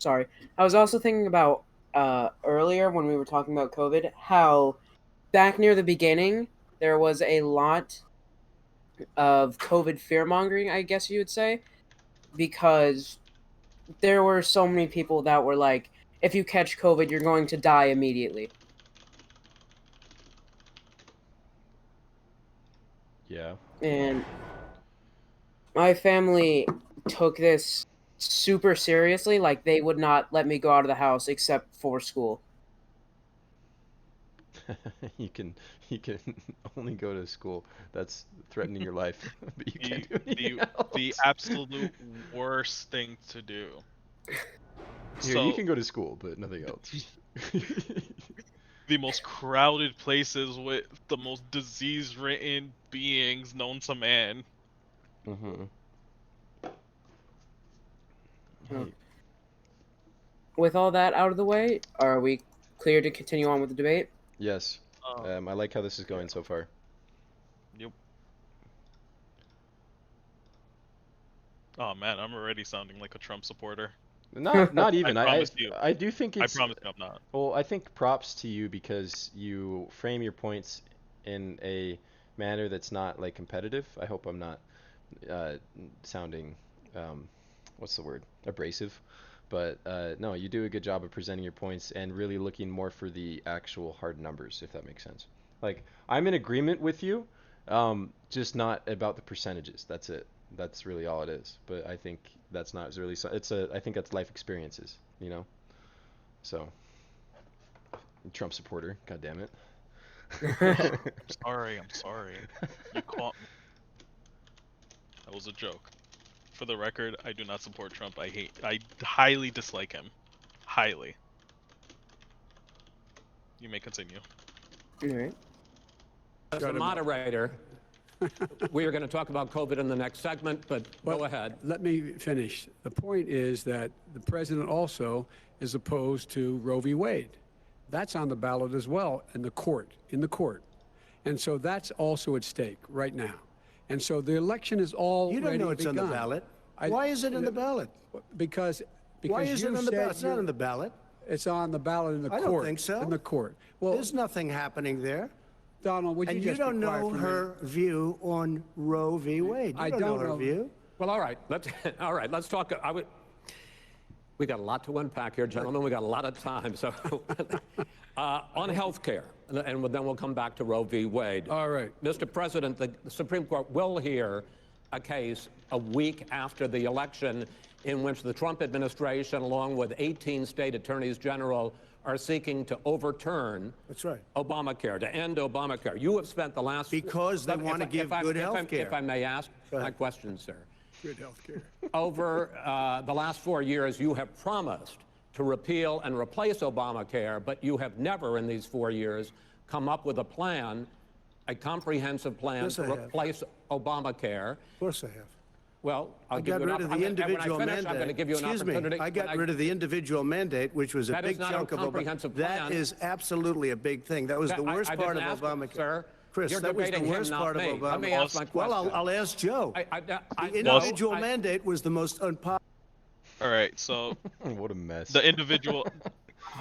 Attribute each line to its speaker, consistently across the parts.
Speaker 1: sorry. I was also thinking about earlier when we were talking about COVID, how back near the beginning there was a lot of COVID fear mongering, I guess you would say, because there were so many people that were like, if you catch COVID, you're going to die immediately.
Speaker 2: Yeah.
Speaker 1: And my family took this super seriously. Like, they would not let me go out of the house except for school.
Speaker 2: you can you can only go to school. That's threatening your life, but you can't
Speaker 3: The
Speaker 2: do anything
Speaker 3: the
Speaker 2: else.
Speaker 3: absolute worst thing to do.
Speaker 2: Here, you
Speaker 3: So
Speaker 2: can go to school, but nothing else.
Speaker 3: the most crowded places with the most disease-ridden beings known to man.
Speaker 2: Mm-hmm.
Speaker 1: Uh,
Speaker 2: Hey,
Speaker 1: With all that out of the way, are we clear to continue on with the debate?
Speaker 2: yes.
Speaker 3: Um,
Speaker 2: I like how this is
Speaker 1: Yeah.
Speaker 2: going so far.
Speaker 3: yep. Oh man, I'm already sounding like a Trump supporter.
Speaker 2: Not
Speaker 3: I
Speaker 2: even.
Speaker 3: promise you.
Speaker 2: I do think
Speaker 3: I
Speaker 2: it's
Speaker 3: promise you I'm not.
Speaker 2: well, I think props to you because you frame your points in a manner that's not like competitive. I hope I'm not uh, sounding um, what's the word? Abrasive. But no, you do a good job of presenting your points and really looking more for the actual hard numbers, if that makes sense. Like I'm in agreement with you, just not about the percentages. That's it. That's really all it is. But I think that's not really. It's a. I think that's life experiences. You know. So Trump supporter. God damn it.
Speaker 3: I'm sorry. I'm sorry. You caught me. That was a joke. For the record, I do not support Trump. I highly dislike him. Highly. You may continue.
Speaker 1: All right.
Speaker 4: As the moderator, we are going to talk about COVID in the next segment, but go ahead.
Speaker 5: Let me finish. The point is that the president also is opposed to Roe v. Wade. That's on the ballot as well in the court. And so that's also at stake right now. And so the election is already
Speaker 6: You don't know it's on the
Speaker 5: begun.
Speaker 6: ballot. Why is it in the ballot?
Speaker 5: Because
Speaker 6: Why is it
Speaker 5: you
Speaker 6: on the
Speaker 5: said
Speaker 6: ballot? It's not on the ballot.
Speaker 5: it's on the ballot in the
Speaker 6: I
Speaker 5: court.
Speaker 6: don't think so.
Speaker 5: In the court. Well,
Speaker 6: There's nothing happening there.
Speaker 5: Donald, would you
Speaker 6: And
Speaker 5: just
Speaker 6: you don't
Speaker 5: be quiet
Speaker 6: know
Speaker 5: for a minute?
Speaker 6: her view on Roe v. Wade. You
Speaker 5: I
Speaker 6: don't know
Speaker 5: don't
Speaker 6: her
Speaker 5: know.
Speaker 6: view.
Speaker 4: Well, all right. Let's talk. We got a lot to unpack here, gentlemen. We got a lot of time. So, on health care, and then we'll come back to Roe v. Wade.
Speaker 5: All right.
Speaker 4: Mr. President, the Supreme Court will hear a case a week after the election in which the Trump administration, along with 18 state attorneys general, are seeking to overturn
Speaker 6: That's right.
Speaker 4: Obamacare, to end Obamacare. You have spent the last...
Speaker 6: Because they want to give good health care.
Speaker 4: If I may ask my question, sir.
Speaker 5: Good health care.
Speaker 4: Over the last 4 years, you have promised to repeal and replace Obamacare, but you have never in these 4 years come up with a plan, a comprehensive plan
Speaker 6: Yes,
Speaker 4: to
Speaker 6: I have.
Speaker 4: replace Obamacare.
Speaker 6: Of course I have.
Speaker 4: Well, I'll
Speaker 6: I
Speaker 4: give
Speaker 6: got
Speaker 4: you an
Speaker 6: rid of the
Speaker 4: and when I
Speaker 6: individual
Speaker 4: finish,
Speaker 6: mandate.
Speaker 4: I'm going to give you an
Speaker 6: Excuse
Speaker 4: opportunity.
Speaker 6: me. I got rid of the individual mandate, which was a
Speaker 4: That is
Speaker 6: big
Speaker 4: not a
Speaker 6: chunk of
Speaker 4: comprehensive
Speaker 6: That
Speaker 4: plan.
Speaker 6: is absolutely a big thing. That was the worst
Speaker 4: I
Speaker 6: part
Speaker 4: didn't
Speaker 6: of
Speaker 4: ask
Speaker 6: Obamacare.
Speaker 4: Sir.
Speaker 6: Chris,
Speaker 4: You're
Speaker 6: that was the
Speaker 4: debating him,
Speaker 6: worst
Speaker 4: not
Speaker 6: part of
Speaker 4: me.
Speaker 6: Obamacare.
Speaker 4: Let me ask my question.
Speaker 6: Well, I'll ask Joe.
Speaker 4: The
Speaker 6: The individual mandate was the most unpopular.
Speaker 3: All right. So
Speaker 2: What a mess.
Speaker 3: the individual.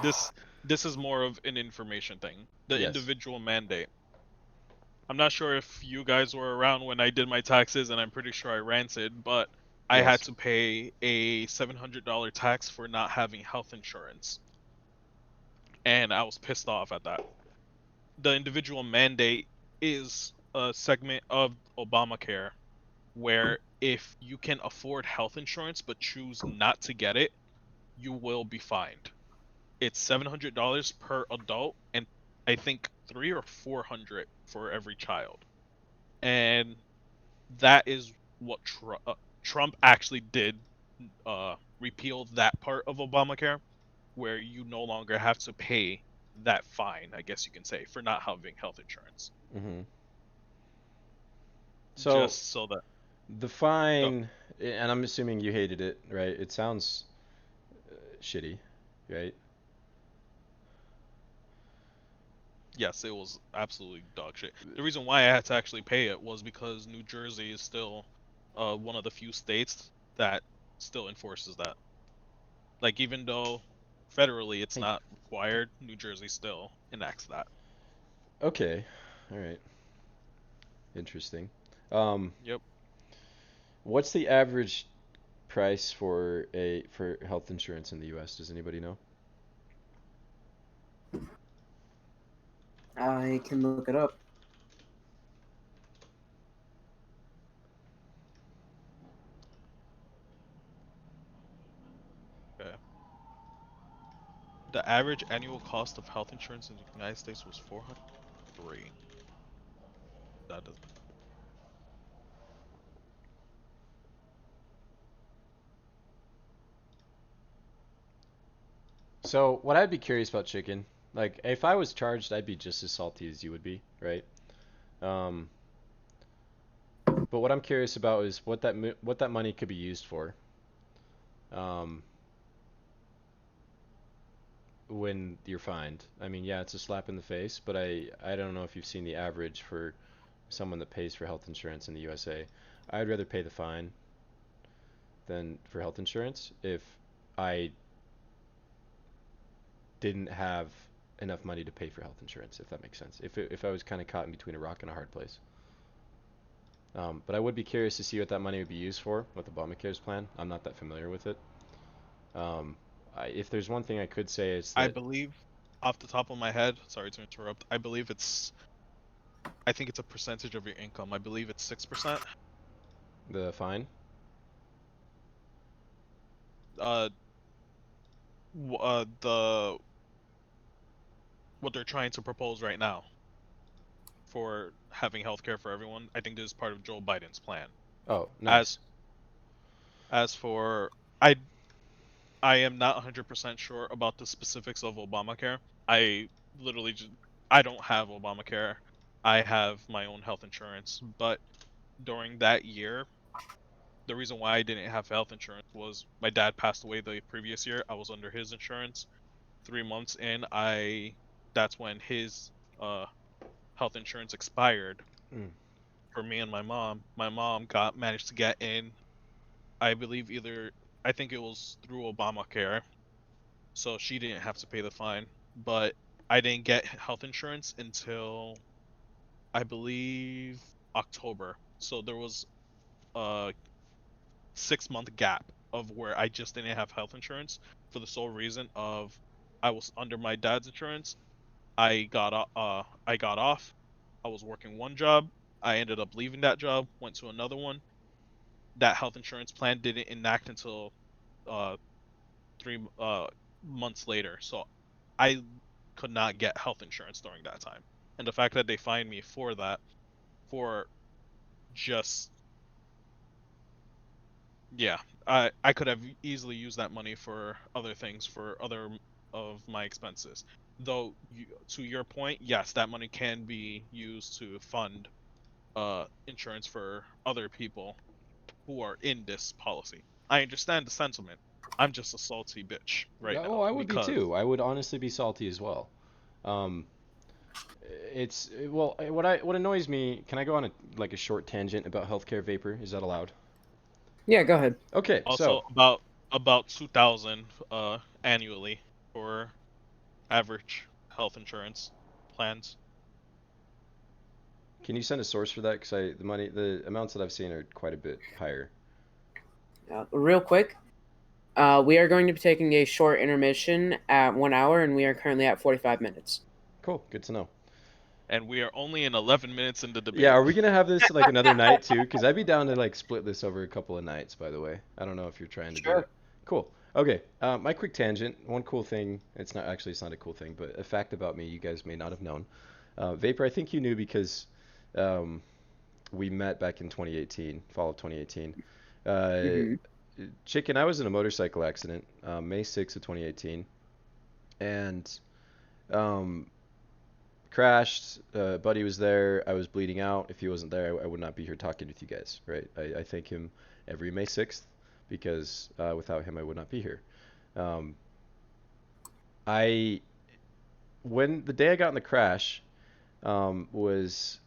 Speaker 3: This is more of an information thing. The
Speaker 2: Yes.
Speaker 3: individual mandate. I'm not sure if you guys were around when I did my taxes, and I'm pretty sure I ranted, but I had
Speaker 2: Yes.
Speaker 3: to pay a $700 tax for not having health insurance. And I was pissed off at that. The individual mandate is a segment of Obamacare where if you can afford health insurance but choose not to get it, you will be fined. It's $700 per adult, and I think 300 or 400 for every child. And that is what Trump actually did, repeal that part of Obamacare, where you no longer have to pay that fine, I guess you can say, for not having health insurance.
Speaker 2: Mm-hmm. So
Speaker 3: Just so that.
Speaker 2: the
Speaker 3: Go.
Speaker 2: fine, and I'm assuming you hated it, right? It sounds shitty, right?
Speaker 3: Yes, it was absolutely dog shit. The reason why I had to actually pay it was because New Jersey is still one of the few states that still enforces that. Like, even though federally it's not required, New Jersey still enacts that.
Speaker 2: Okay. All right. Interesting.
Speaker 3: Yep.
Speaker 2: What's the average price for health insurance in the U.S.? Does anybody know?
Speaker 1: I can look it up.
Speaker 3: Okay. The average annual cost of health insurance in the United States was 403. That does.
Speaker 2: So what I'd be curious about, chicken, like if I was charged, I'd be just as salty as you would be, right? Um, but what I'm curious about is what that money could be used for. Um, when you're fined. I mean, yeah, it's a slap in the face, but I don't know if you've seen the average for someone that pays for health insurance in the USA. I'd rather pay the fine than for health insurance if I didn't have enough money to pay for health insurance, if that makes sense. If I was kind of caught in between a rock and a hard place. But I would be curious to see what that money would be used for with Obamacare's plan. I'm not that familiar with it. Um, if there's one thing I could say is
Speaker 3: I
Speaker 2: that
Speaker 3: believe, off the top of my head, sorry to interrupt, I think it's a percentage of your income. I believe it's 6%.
Speaker 2: the fine.
Speaker 3: Uh, the what they're trying to propose right now for having healthcare for everyone, I think this is part of Joe Biden's plan.
Speaker 2: Oh,
Speaker 3: As
Speaker 2: nice.
Speaker 3: as for I I am not 100% sure about the specifics of Obamacare. I literally just I don't have Obamacare. I have my own health insurance, but during that year, the reason why I didn't have health insurance was my dad passed away the previous year. I was under his insurance. 3 months in, that's when his health insurance expired
Speaker 2: Mm.
Speaker 3: for me and my mom. My mom got managed to get in, I believe I think it was through Obamacare, so she didn't have to pay the fine. But I didn't get health insurance until I believe October. So there was a 6 month gap of where I just didn't have health insurance for the sole reason of I was under my dad's insurance. I got off. I was working one job. I ended up leaving that job, went to another one. That health insurance plan didn't enact until uh 3 months later. So I could not get health insurance during that time. And the fact that they fined me for that, for just yeah, I could have easily used that money for other things, for other of my expenses. Though to your point, yes, that money can be used to fund insurance for other people who are in this policy. I understand the sentiment. I'm just a salty bitch right
Speaker 2: Oh,
Speaker 3: now
Speaker 2: I would be
Speaker 3: because
Speaker 2: too. I would honestly be salty as well. Um, it's well, what annoys me. Can I go on a short tangent about healthcare vapor? Is that allowed?
Speaker 1: Yeah, go ahead.
Speaker 2: Okay,
Speaker 3: also
Speaker 2: so
Speaker 3: about 2,000 annually for average health insurance plans.
Speaker 2: can you send a source for that? Because the amounts that I've seen are quite a bit higher.
Speaker 1: Real quick, we are going to be taking a short intermission at 1 hour, and we are currently at 45 minutes.
Speaker 2: Cool, good to know.
Speaker 3: And we are only in 11 minutes in the
Speaker 2: Yeah,
Speaker 3: debate.
Speaker 2: are we gonna have this like another night too? Because I'd be down to like split this over a couple of nights. By the way, I don't know if you're trying to do
Speaker 1: Sure.
Speaker 2: that. Cool. Okay. My quick tangent. One cool thing. It's not a cool thing, but a fact about me you guys may not have known. Vapor, I think you knew because um, we met back in 2018, fall of 2018. Uh,
Speaker 1: Hmm.
Speaker 2: Chicken, I was in a motorcycle accident, May 6th of 2018, and um, crashed. Buddy was there. I was bleeding out. If he wasn't there, I would not be here talking with you guys, right? I thank him every May 6th because without him, I would not be here. Um, I when the day I got in the crash was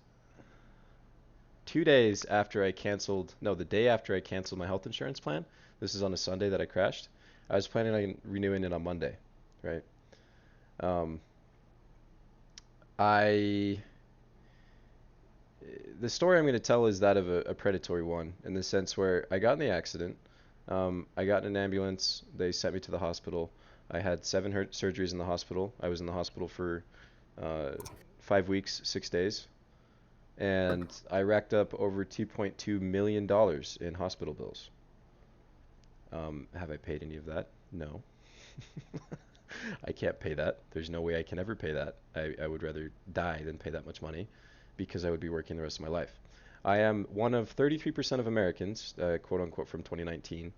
Speaker 2: 2 days after I canceled. No, the day after I canceled my health insurance plan. This is on a Sunday that I crashed. I was planning on renewing it on Monday, right? Um, I the story I'm going to tell is that of a predatory one in the sense where I got in the accident. I got in an ambulance. They sent me to the hospital. I had 7 surgeries in the hospital. I was in the hospital for 5 weeks, 6 days, and I racked up over $2.2 million in hospital bills. Have I paid any of that? No. I can't pay that. There's no way I can ever pay that. I would rather die than pay that much money because I would be working the rest of my life. I am one of 33% of Americans, quote unquote, from 2019,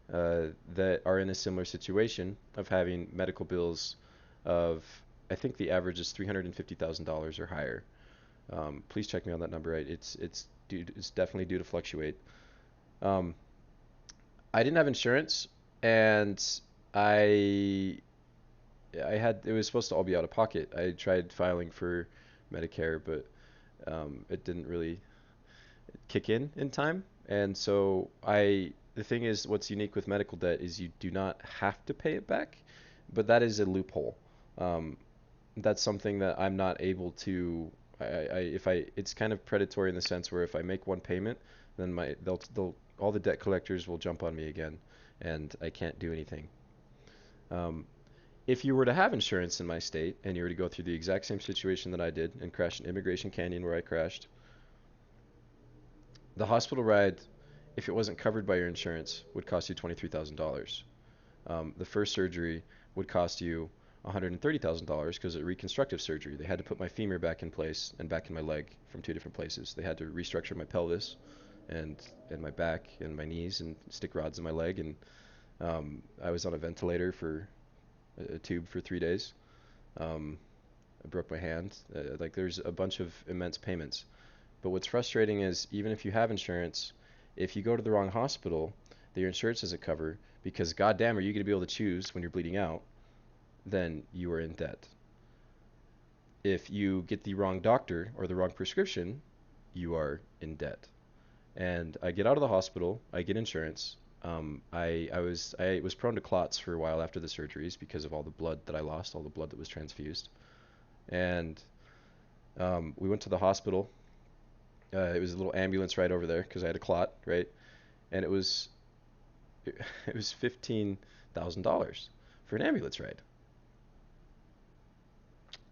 Speaker 2: that are in a similar situation of having medical bills of, I think the average is $350,000 or higher. Please check me on that number. It's definitely due to fluctuate. Um, I didn't have insurance, and I it was supposed to all be out of pocket. I tried filing for Medicare, but it didn't really kick in time. And so the thing is, what's unique with medical debt is you do not have to pay it back, but that is a loophole. Um, that's something that I'm not able to. It's kind of predatory in the sense where if I make one payment, then all the debt collectors will jump on me again, and I can't do anything. Um, if you were to have insurance in my state and you were to go through the exact same situation that I did and crash in Immigration Canyon where I crashed, the hospital ride, if it wasn't covered by your insurance, would cost you $23,000. The first surgery would cost you $130,000 because it's reconstructive surgery. They had to put my femur back in place and back in my leg from 2 different places. They had to restructure my pelvis and my back and my knees and stick rods in my leg. And I was on a ventilator for a tube for 3 days. I broke my hand. Like there's a bunch of immense payments. But what's frustrating is even if you have insurance, if you go to the wrong hospital that your insurance doesn't cover, because goddamn are you going to be able to choose when you're bleeding out, then you are in debt. If you get the wrong doctor or the wrong prescription, you are in debt. And I get out of the hospital, I get insurance. I was prone to clots for a while after the surgeries because of all the blood that I lost, all the blood that was transfused. And we went to the hospital. It was a little ambulance ride over there because I had a clot, right? And it was $15,000 for an ambulance ride.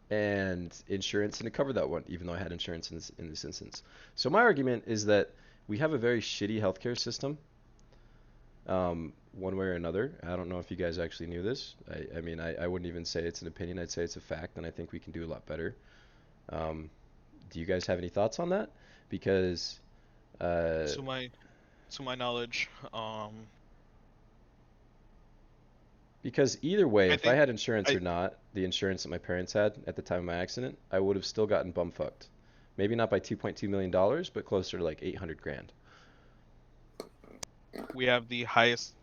Speaker 2: And insurance didn't cover that one, even though I had insurance in this instance. So my argument is that we have a very shitty healthcare system, one way or another. I don't know if you guys actually knew this. I mean, I wouldn't even say it's an opinion. I'd say it's a fact, and I think we can do a lot better. Do you guys have any thoughts on that? Because
Speaker 3: To my knowledge,
Speaker 2: because either way,
Speaker 3: I
Speaker 2: if I
Speaker 3: think
Speaker 2: had insurance
Speaker 3: I
Speaker 2: or not, the insurance that my parents had at the time of my accident, I would have still gotten bumfucked. Maybe not by $2.2 million, but closer to like 800 grand.
Speaker 3: we have the highest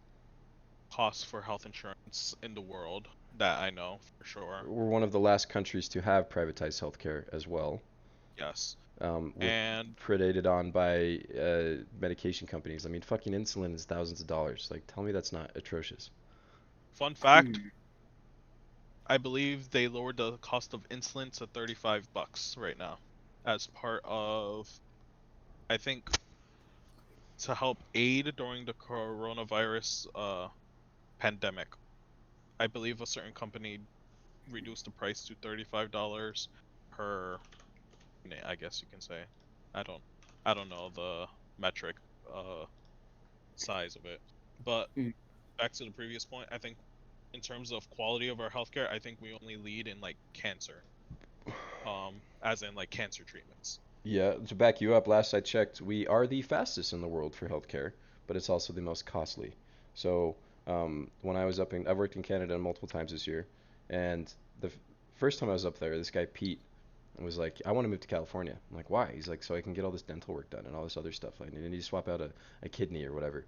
Speaker 3: cost for health insurance in the world that I know for sure.
Speaker 2: We're one of the last countries to have privatized healthcare as well.
Speaker 3: Yes.
Speaker 2: We're
Speaker 3: And
Speaker 2: predated on by medication companies. I mean, fucking insulin is thousands of dollars. Like, tell me that's not atrocious.
Speaker 3: fun fact, I believe they lowered the cost of insulin to $35 right now as part of, I think, to help aid during the coronavirus pandemic. I believe a certain company reduced the price to $35 per unit, I guess you can say. I don't I don't know the metric uh size of it. But
Speaker 1: Mm.
Speaker 3: back to the previous point, I think in terms of quality of our healthcare, I think we only lead in like cancer. As in like cancer treatments.
Speaker 2: Yeah, to back you up, last I checked, we are the fastest in the world for healthcare, but it's also the most costly. So, when I've worked in Canada multiple times this year, and first time I was up there, this guy Pete was like, "I want to move to California." I'm like, "Why?" He's like, "So I can get all this dental work done and all this other stuff. Like, I need to swap out a kidney or whatever."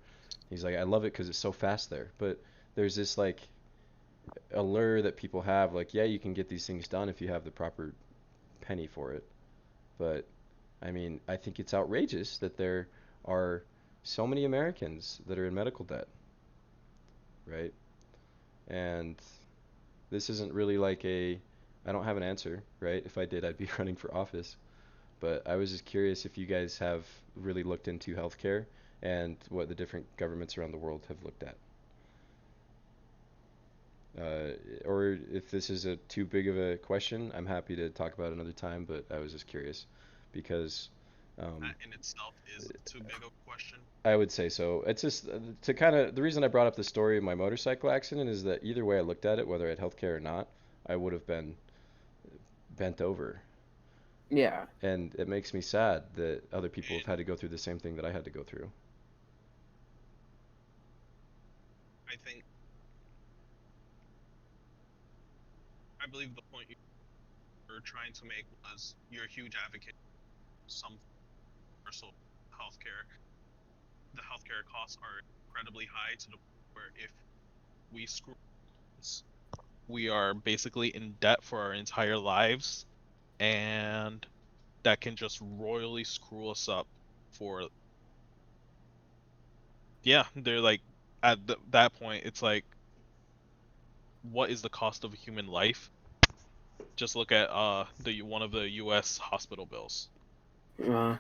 Speaker 2: He's like, "I love it because it's so fast there." But there's this like allure that people have, like, yeah, you can get these things done if you have the proper penny for it. But I mean, I think it's outrageous that there are so many Americans that are in medical debt, right? And this isn't really like I don't have an answer, right? If I did, I'd be running for office. But I was just curious if you guys have really looked into healthcare and what the different governments around the world have looked at. Or if this is a too big of a question, I'm happy to talk about it another time, but I was just curious because
Speaker 3: That in itself is too big of a question.
Speaker 2: I would say so. It's just to kind of the reason I brought up the story of my motorcycle accident is that either way I looked at it, whether I had healthcare or not, I would have been bent over.
Speaker 1: Yeah.
Speaker 2: And it makes me sad that other people have
Speaker 3: And
Speaker 2: had to go through the same thing that I had to go through.
Speaker 3: I think I believe the point you were trying to make was you're a huge advocate for some universal healthcare. The healthcare costs are incredibly high to the point where if we screw this, we are basically in debt for our entire lives, and that can just royally screw us up for yeah, they're like at that point it's like what is the cost of a human life? Just look at the one of the US hospital bills.
Speaker 1: Uh,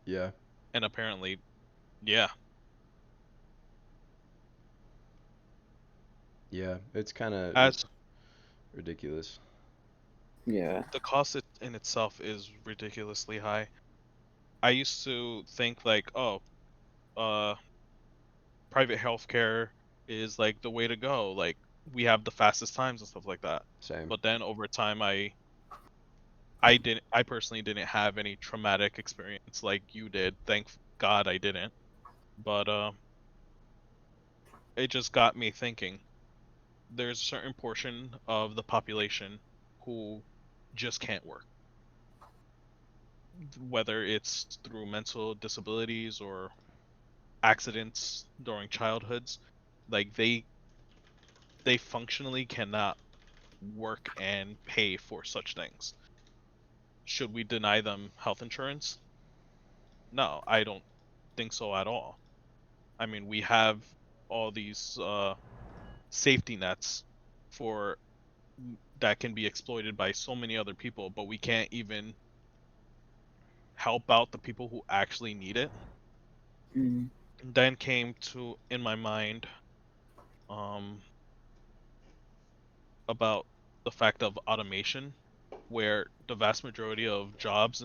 Speaker 2: Yeah.
Speaker 3: And apparently, yeah,
Speaker 2: Yeah, it's kind of
Speaker 3: as
Speaker 2: just ridiculous.
Speaker 1: yeah.
Speaker 3: the cost in itself is ridiculously high. I used to think like, oh, uh private healthcare is like the way to go. Like we have the fastest times and stuff like that.
Speaker 2: Same.
Speaker 3: But then over time I personally didn't have any traumatic experience like you did. Thank God I didn't. But it just got me thinking. There's a certain portion of the population who just can't work, whether it's through mental disabilities or accidents during childhoods. Like they functionally cannot work and pay for such things. Should we deny them health insurance? No, I don't think so at all. I mean, we have all these safety nets for that can be exploited by so many other people, but we can't even help out the people who actually need it.
Speaker 1: Mm.
Speaker 3: Then came to in my mind um, about the fact of automation, where the vast majority of jobs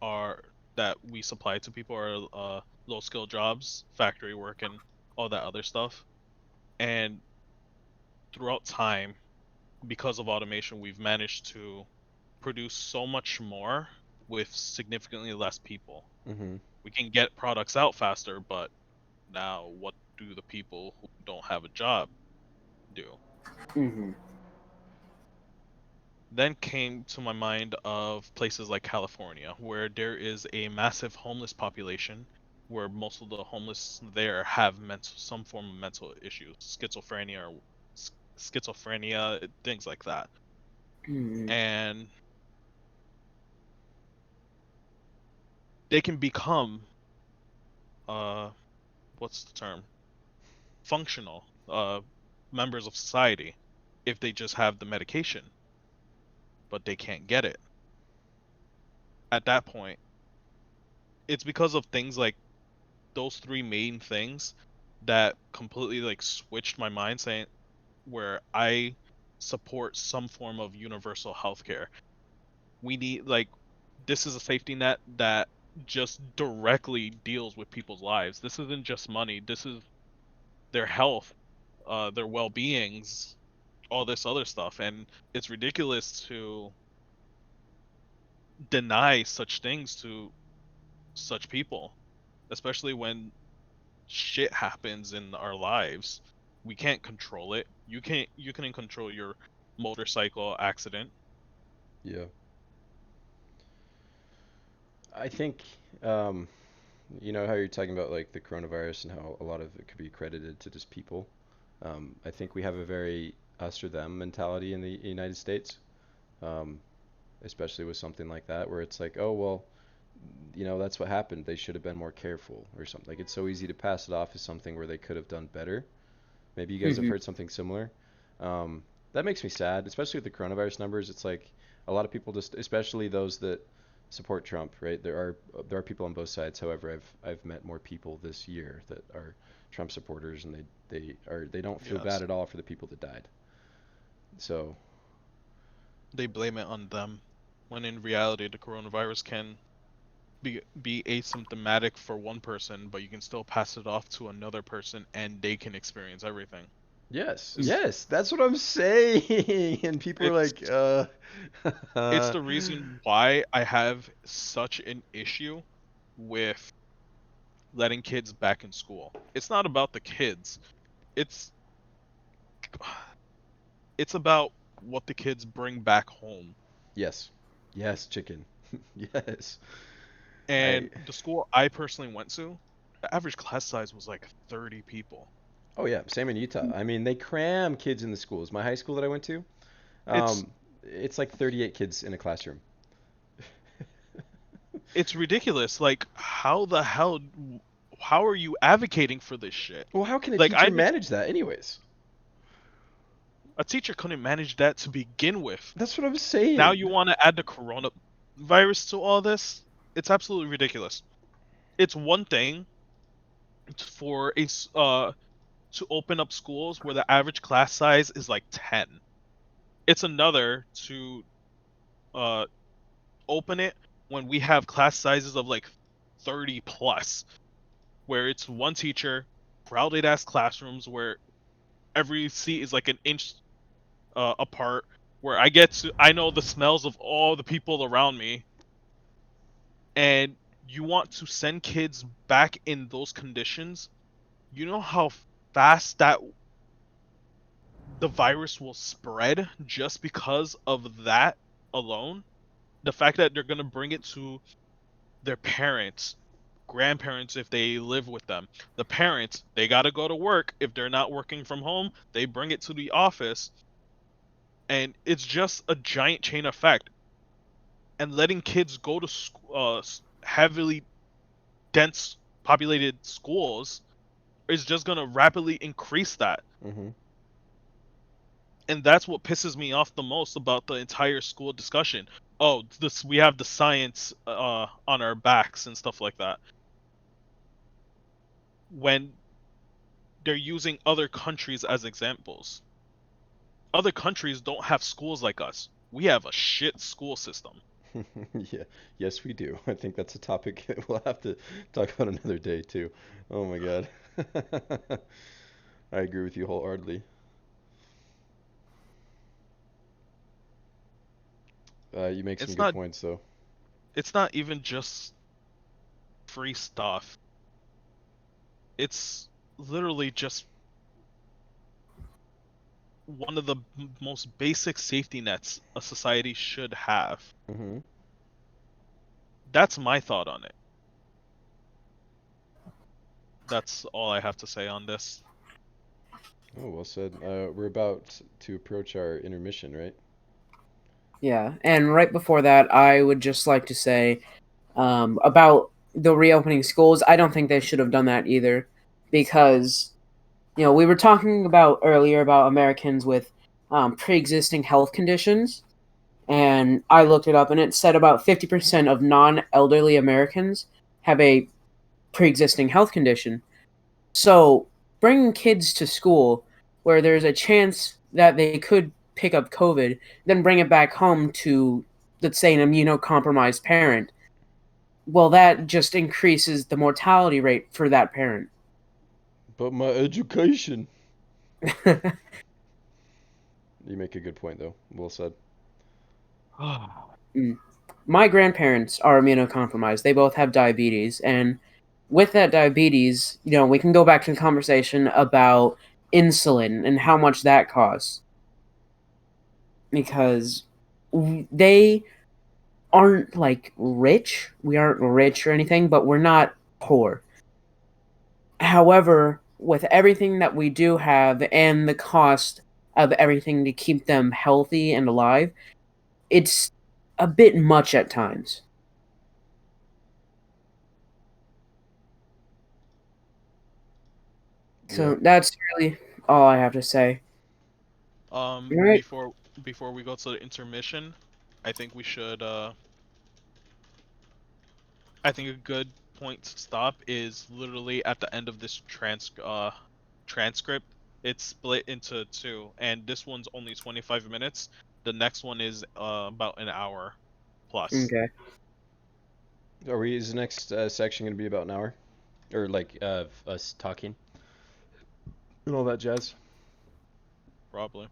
Speaker 3: are that we supply to people are low skill jobs, factory work, and all that other stuff. And throughout time, because of automation, we've managed to produce so much more with significantly less people.
Speaker 2: Mm-hmm.
Speaker 3: We can get products out faster, but now what do the people who don't have a job do?
Speaker 1: Mm-hmm.
Speaker 3: Then came to my mind of places like California, where there is a massive homeless population, where most of the homeless there have some form of mental issues, schizophrenia, things like that.
Speaker 1: Mm-hmm.
Speaker 3: And they can become, uh, what's the term? Functional, members of society if they just have the medication, but they can't get it. At that point, it's because of things like those three main things that completely like switched my mind saying where I support some form of universal healthcare. We need like this is a safety net that just directly deals with people's lives. This isn't just money. This is their health, their well-beings, all this other stuff. And it's ridiculous to deny such things to such people, especially when shit happens in our lives. We can't control it. You can control your motorcycle accident.
Speaker 2: Yeah. I think, um, you know how you're talking about like the coronavirus and how a lot of it could be credited to just people. I think we have a very us or them mentality in the United States, um, especially with something like that, where it's like, oh well, that's what happened. They should have been more careful or something. Like it's so easy to pass it off as something where they could have done better. Maybe you guys have heard something similar. That makes me sad, especially with the coronavirus numbers. It's like a lot of people just, especially those that support Trump, right? There are people on both sides. However, I've met more people this year that are Trump supporters, and they don't feel bad
Speaker 3: Yes.
Speaker 2: at all for the people that died. So
Speaker 3: They blame it on them, when in reality the coronavirus can be asymptomatic for one person, but you can still pass it off to another person and they can experience everything.
Speaker 2: yes,
Speaker 3: It's
Speaker 2: yes, that's what I'm saying. And people are
Speaker 3: it's
Speaker 2: like,
Speaker 3: it's the reason why I have such an issue with letting kids back in school. It's not about the kids. It's it's about what the kids bring back home.
Speaker 2: yes, yes, chicken, yes. I
Speaker 3: And the school I personally went to, the average class size was like 30 people.
Speaker 2: Oh yeah, same in Utah. I mean, they cram kids in the schools. My high school that I went to,
Speaker 3: It's
Speaker 2: it's like 38 kids in a classroom.
Speaker 3: it's ridiculous. Like how are you advocating for this shit?
Speaker 2: Well, how can a
Speaker 3: Like
Speaker 2: teacher manage that anyways?
Speaker 3: a teacher couldn't manage that to begin with.
Speaker 2: That's what I'm
Speaker 3: Now
Speaker 2: saying.
Speaker 3: you want to add the coronavirus to all this? It's absolutely ridiculous. It's one thing for to open up schools where the average class size is like 10. It's another to uh open it when we have class sizes of like 30 plus, where it's one teacher, crowded ass classrooms where every seat is like an inch apart, where I know the smells of all the people around me, and you want to send kids back in those conditions. You know how fast that the virus will spread just because of that alone? The fact that they're going to bring it to their parents, grandparents if they live with them. The parents, they got to go to work. If they're not working from home, they bring it to the office. And it's just a giant chain effect. And letting kids go to heavily dense populated schools is just going to rapidly increase that.
Speaker 2: Hmm.
Speaker 3: And that's what pisses me off the most about the entire school discussion. Oh, this we have the science on our backs and stuff like that. When they're using other countries as examples. Other countries don't have schools like us. We have a shit school system.
Speaker 2: Yeah, yes, we do. I think that's a topic we'll have to talk about another day too. Oh my God. I agree with you wholeheartedly. You make some
Speaker 3: It's
Speaker 2: good
Speaker 3: not
Speaker 2: points though.
Speaker 3: it's not even just free stuff. It's literally just one of the most basic safety nets a society should have.
Speaker 2: Hmm.
Speaker 3: That's my thought on it. That's all I have to say on this.
Speaker 2: Oh, well said. We're about to approach our intermission, right?
Speaker 1: Yeah, and right before that, I would just like to say about the reopening schools. I don't think they should have done that either, because we were talking about earlier about Americans with pre-existing health conditions, and I looked it up, and it said about 50% of non-elderly Americans have a pre-existing health condition. So bringing kids to school where there's a chance that they could pick up COVID, then bring it back home to, let's say, an immunocompromised parent, well, that just increases the mortality rate for that parent.
Speaker 2: But my education. You make a good point though. Well said.
Speaker 1: Mm. My grandparents are immunocompromised. They both have diabetes, and with that diabetes, we can go back to the conversation about insulin and how much that costs, because they aren't like rich. We aren't rich or anything, but we're not poor. However, with everything that we do have and the cost of everything to keep them healthy and alive, it's a bit much at times.
Speaker 2: Yeah.
Speaker 1: So that's really all I have to say. Right.
Speaker 3: Before we go to the intermission, I think we should I think a good point to stop is literally at the end of this transcript. It's split into two, and this one's only 25 minutes. The next one is about an hour plus.
Speaker 1: Okay.
Speaker 2: Is the next section going to be about an hour? Or like us talking? And all that jazz?
Speaker 3: Probably.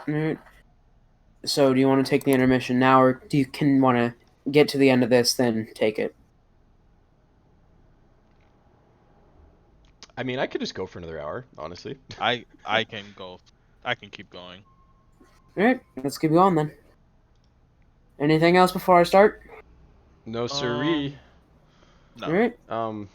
Speaker 1: All right. So, do you want to take the intermission now, or do you want to get to the end of this, then take it?
Speaker 2: I mean, I could just go for another hour, honestly.
Speaker 3: I can go. I can keep going.
Speaker 1: All right, let's keep going then. Anything else before I start?
Speaker 2: No siree.
Speaker 3: No.
Speaker 1: All right.